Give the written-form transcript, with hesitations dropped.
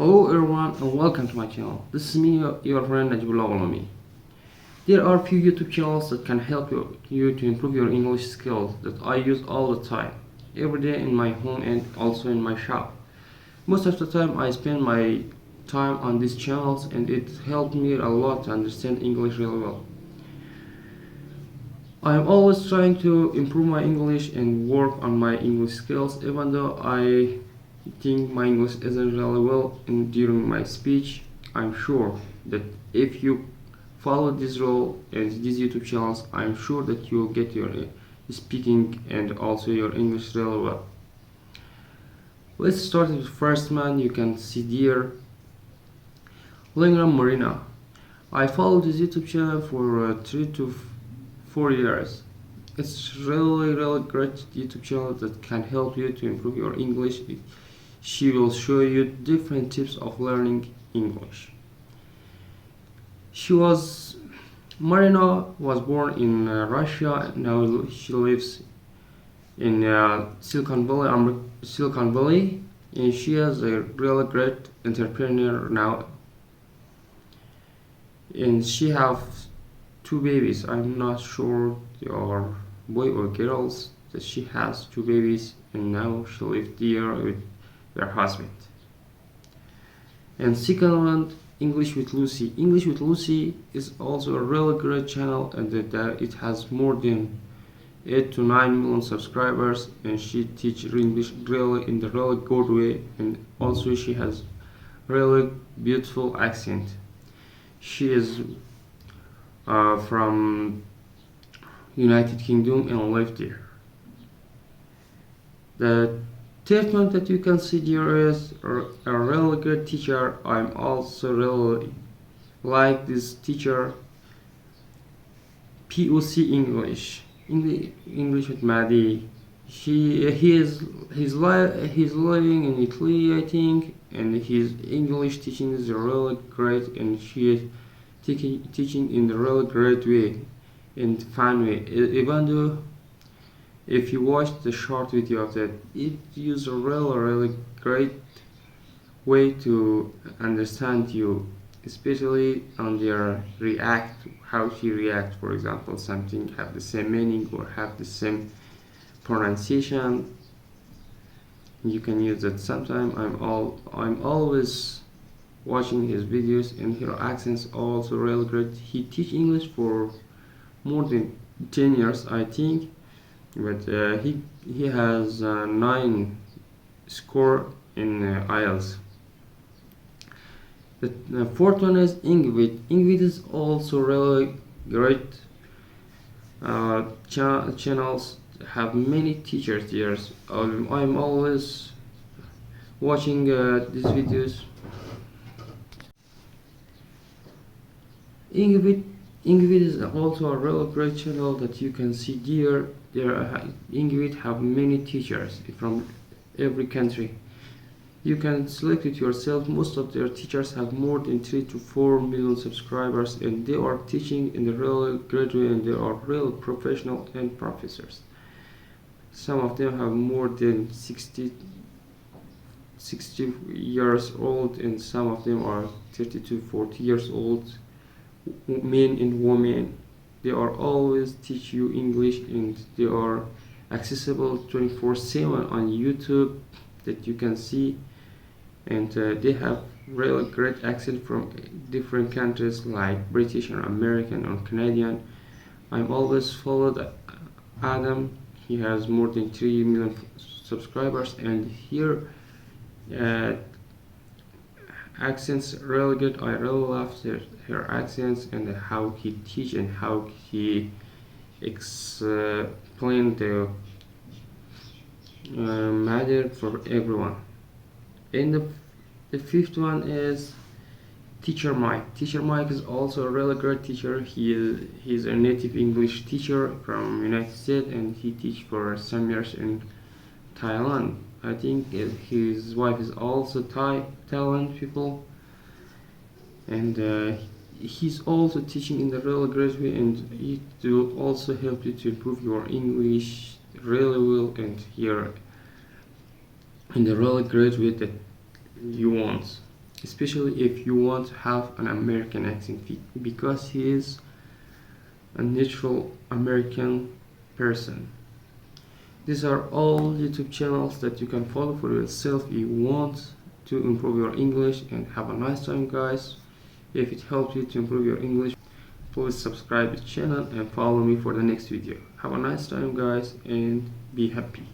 Hello everyone and welcome to my channel. This is me, your friend Najibullah. There are few YouTube channels that can help you to improve your English skills that I use all the time, every day in my home and also in my shop. Most of the time I spend my time on these channels and it helped me a lot to understand English really well. I am always trying to improve my English and work on my English skills, even though I think my English isn't really well during my speech. I'm sure that if you follow this rule and these YouTube channels, I'm sure that you'll get your speaking and also your English really well. Let's start with the first man. You can see there, Lingram Marina. I followed this YouTube channel for 3 to 4 years. It's really great YouTube channel that can help you to improve your English. She will show you different tips of learning English. Marina was born in Russia. Now she lives in Silicon Valley, and she is a really great entrepreneur now. And she has 2 babies. I'm not sure they are boy or girls. That she has 2 babies, and now she lives there with their husband. And second one, English with Lucy. English with Lucy is also a really great channel, and it has more than 8 to 9 million subscribers, and she teaches English really in the really good way, and also she has really beautiful accent. She is from United Kingdom and lived there. The statement that you can see there is a really good teacher. I'm also really like this teacher, POC English with Madi. He's living in Italy, I think, and his English teaching is really great, and he is teaching in a really great way and fun way. Even though if you watch the short video of that, it uses a really great way to understand you, especially on their how she reacts. For example, something have the same meaning or have the same pronunciation. You can use that. Sometimes I'm always watching his videos, and her accent's also really great. He teach English for more than 10 years, I think. But he has 9 score in IELTS. The fourth one is Ingrid. Ingrid is also really great. Channels have many teachers there. I'm always watching these videos. Ingrid is also a really great channel that you can see there. Ingrid have many teachers from every country. You can select it yourself. Most of their teachers have more than 3 to 4 million subscribers, and they are teaching in a really great way, and they are real professional and professors. Some of them have more than 60 years old, and some of them are 30 to 40 years old, men and women. They are always teach you English, and they are accessible 24/7 on YouTube that you can see, and they have really great accent from different countries like British or American or Canadian. I'm always followed Adam. He has more than 3 million subscribers, and here accents really good. I really love her accents and how he teach and how he explain the matter for everyone. And the fifth one is Teacher Mike. Teacher Mike is also a really great teacher. He's a native English teacher from United States, and he teach for some years in Thailand. I think his wife is also Thailand people, and he's also teaching in the really great way, and it will also help you to improve your English really well and hear in the really great way that you want. especially if you want to have an American accent, because he is a natural American person. These are all YouTube channels that you can follow for yourself if you want to improve your English. And have a nice time, guys. If it helps you to improve your English, please subscribe to the channel and follow me for the next video. Have a nice time, guys, and be happy.